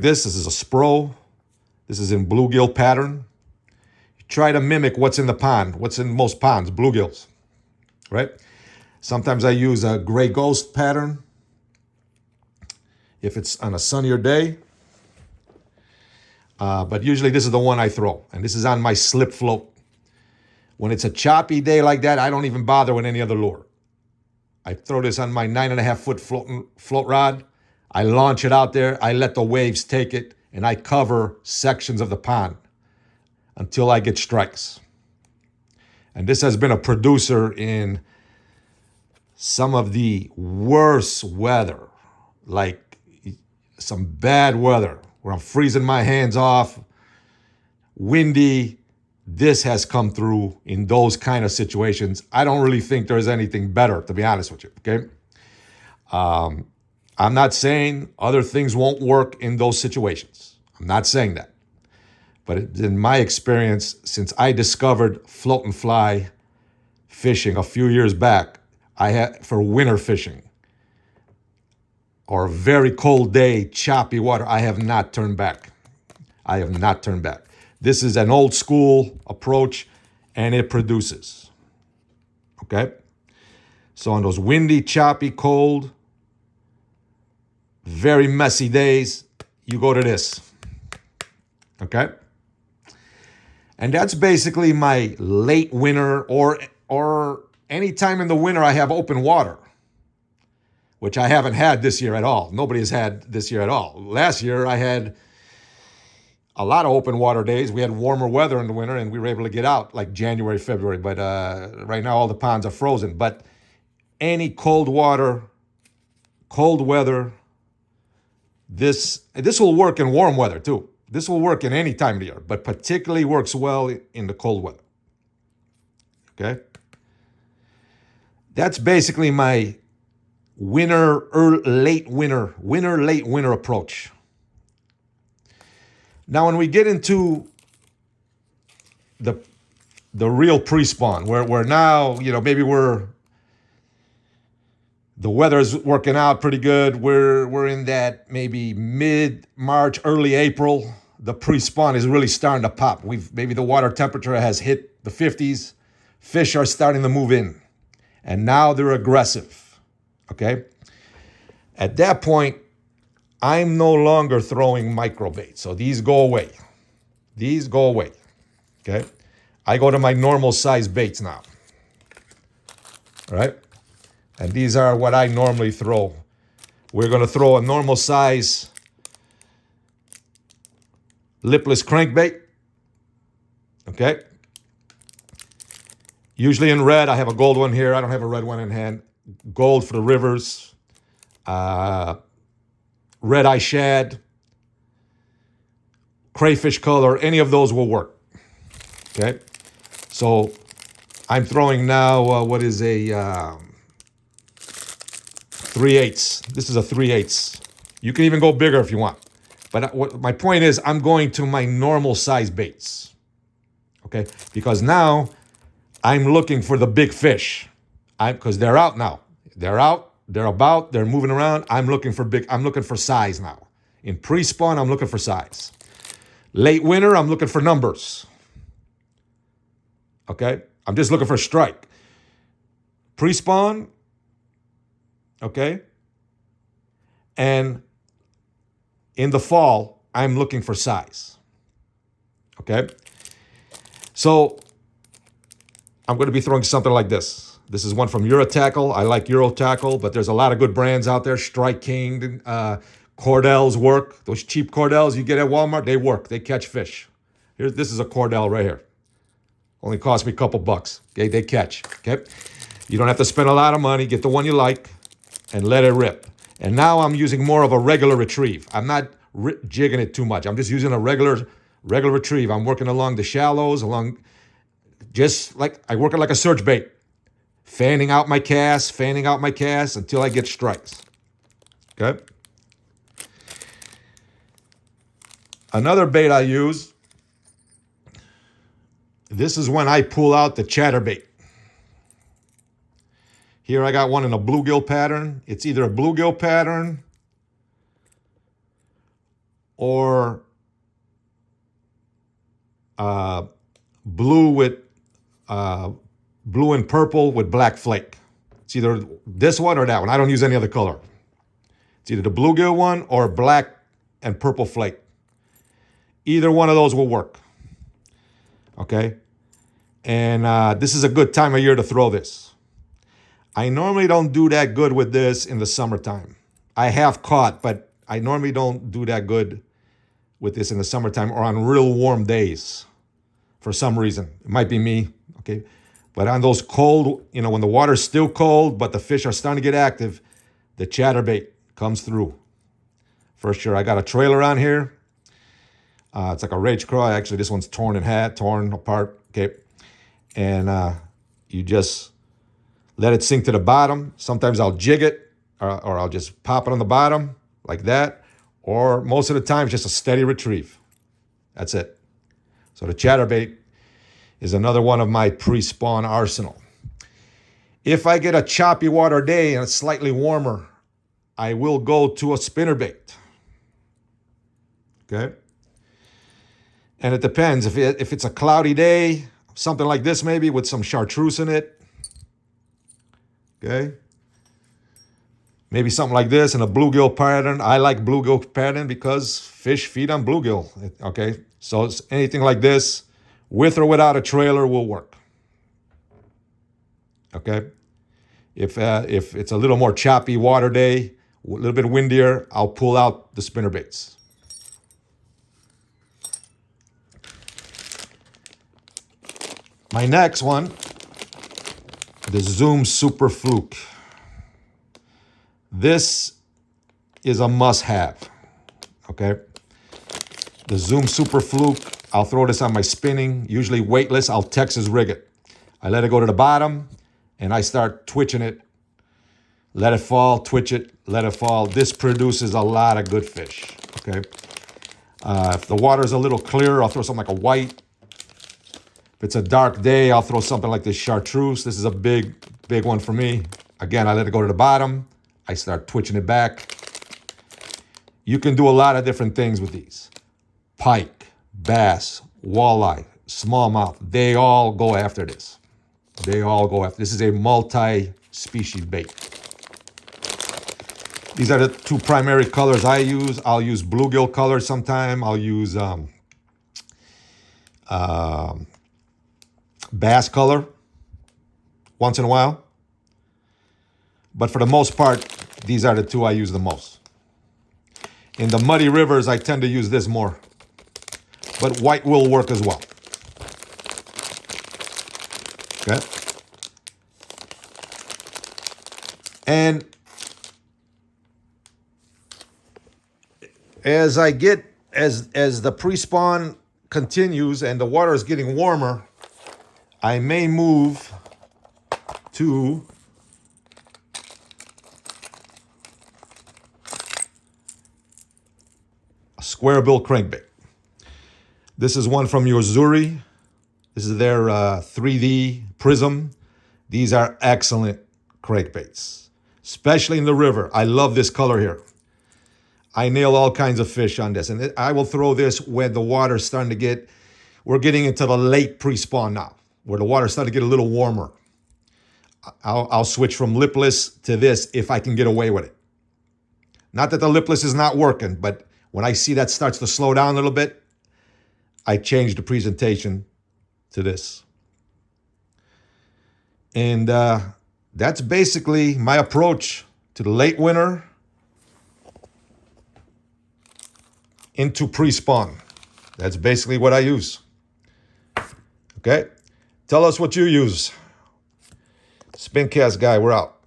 This is a spro. This is in bluegill pattern. You try to mimic what's in the pond, what's in most ponds, bluegills, right? Sometimes I use a gray ghost pattern if it's on a sunnier day. But usually this is the one I throw, and this is on my slip float. When it's a choppy day like that, I don't even bother with any other lure. I throw this on my 9.5-foot float rod. I launch it out there. I let the waves take it, and I cover sections of the pond until I get strikes. And this has been a producer in some of the worst weather, like some bad weather where I'm freezing my hands off, windy. This has come through in those kind of situations. I don't really think there's anything better, to be honest with you, okay? I'm not saying other things won't work in those situations. I'm not saying that. But in my experience, since I discovered float and fly fishing a few years back, I had for winter fishing or a very cold day, choppy water, I have not turned back. I have not turned back. This is an old school approach, and it produces. Okay? So on those windy, choppy, cold, very messy days, you go to this. Okay? And that's basically my late winter or any time in the winter I have open water, which I haven't had this year at all. Nobody has had this year at all. Last year I had a lot of open water days. We had warmer weather in the winter and we were able to get out like January, February. But right now all the ponds are frozen. But any cold water, cold weather, this will work in warm weather too. This will work in any time of the year, but particularly works well in the cold weather. Okay? That's basically my late winter approach. Now, when we get into the real pre-spawn, where now, maybe the weather is working out pretty good. We're in that maybe mid-March, early April. The pre-spawn is really starting to pop. Maybe the water temperature has hit the 50s. Fish are starting to move in. And now they're aggressive. Okay? At that point, I'm no longer throwing microbait. So these go away. These go away. Okay? I go to my normal size baits now. All right? And these are what I normally throw. We're going to throw a normal size lipless crankbait. Okay? Usually in red. I have a gold one here. I don't have a red one in hand. Gold for the rivers. Red eye shad. Crayfish color. Any of those will work. Okay? So I'm throwing now what is a 3/8. This is a 3/8. You can even go bigger if you want. But my point is, I'm going to my normal size baits. Okay? Because now I'm looking for the big fish. Because they're out now. They're out. They're about. They're moving around. I'm looking for size now. In pre-spawn, I'm looking for size. Late winter, I'm looking for numbers. Okay? I'm just looking for strike. Pre-spawn, okay? And in the fall, I'm looking for size. Okay? So I'm going to be throwing something like this. This is one from Eurotackle. I like Eurotackle, but there's a lot of good brands out there. Strike King, Cordell's work. Those cheap Cordells you get at Walmart, they work. They catch fish. This is a Cordell right here. Only cost me a couple bucks. Okay, they catch. Okay? You don't have to spend a lot of money. Get the one you like and let it rip. And now I'm using more of a regular retrieve. I'm not jigging it too much. I'm just using a regular retrieve. I'm working along the shallows, just like I work it like a search bait. Fanning out my cast until I get strikes. Okay? Another bait I use, this is when I pull out the chatterbait. Here I got one in a bluegill pattern. It's either a bluegill pattern or blue with blue and purple with black flake. It's either this one or that one. I don't use any other color. It's either the bluegill one or black and purple flake. Either one of those will work. Okay? And this is a good time of year to throw this. I normally don't do that good with this in the summertime. I have caught, but I normally don't do that good with this in the summertime or on real warm days for some reason. It might be me, okay? But on those cold, when the water's still cold, but the fish are starting to get active, the chatterbait comes through. For sure. I got a trailer on here. It's like a rage craw. Actually, this one's torn apart, okay? And you just let it sink to the bottom. Sometimes I'll jig it, or I'll just pop it on the bottom like that. Or most of the time, it's just a steady retrieve. That's it. So the chatterbait is another one of my pre-spawn arsenal. If I get a choppy water day and it's slightly warmer, I will go to a spinnerbait. Okay? And it depends. If it's a cloudy day, something like this maybe with some chartreuse in it. Okay? Maybe something like this in a bluegill pattern. I like bluegill pattern because fish feed on bluegill. Okay? So it's anything like this, with or without a trailer, will work. Okay? If it's a little more choppy water day, a little bit windier, I'll pull out the spinnerbaits. My next one, the Zoom Super Fluke. This is a must-have, okay? The Zoom Super Fluke, I'll throw this on my spinning, usually weightless, I'll Texas rig it. I let it go to the bottom, and I start twitching it. Let it fall, twitch it, let it fall. This produces a lot of good fish, okay? If the water's a little clearer, I'll throw something like a white. If it's a dark day, I'll throw something like this chartreuse. This is a big one for me. Again, I let it go to the bottom. I start twitching it back. You can do a lot of different things with these. Pike, bass, walleye, smallmouth, they all go after this. They all go after this. Is a multi-species bait. These are the two primary colors I use. I'll use bluegill color sometime. I'll use bass color once in a while. But for the most part, these are the two I use the most. In the muddy rivers, I tend to use this more. But white will work as well. Okay? And as the pre-spawn continues and the water is getting warmer, I may move to a square bill crankbait. This is one from Yozuri. This is their 3D Prism. These are excellent crankbaits, especially in the river. I love this color here. I nail all kinds of fish on this. And I will throw this when the water's starting to get, we're getting into the late pre-spawn now, where the water's starting to get a little warmer. I'll switch from lipless to this if I can get away with it. Not that the lipless is not working, but when I see that starts to slow down a little bit, I change the presentation to this. And that's basically my approach to the late winter into pre-spawn. That's basically what I use. Okay? Tell us what you use. Spincast guy, we're out.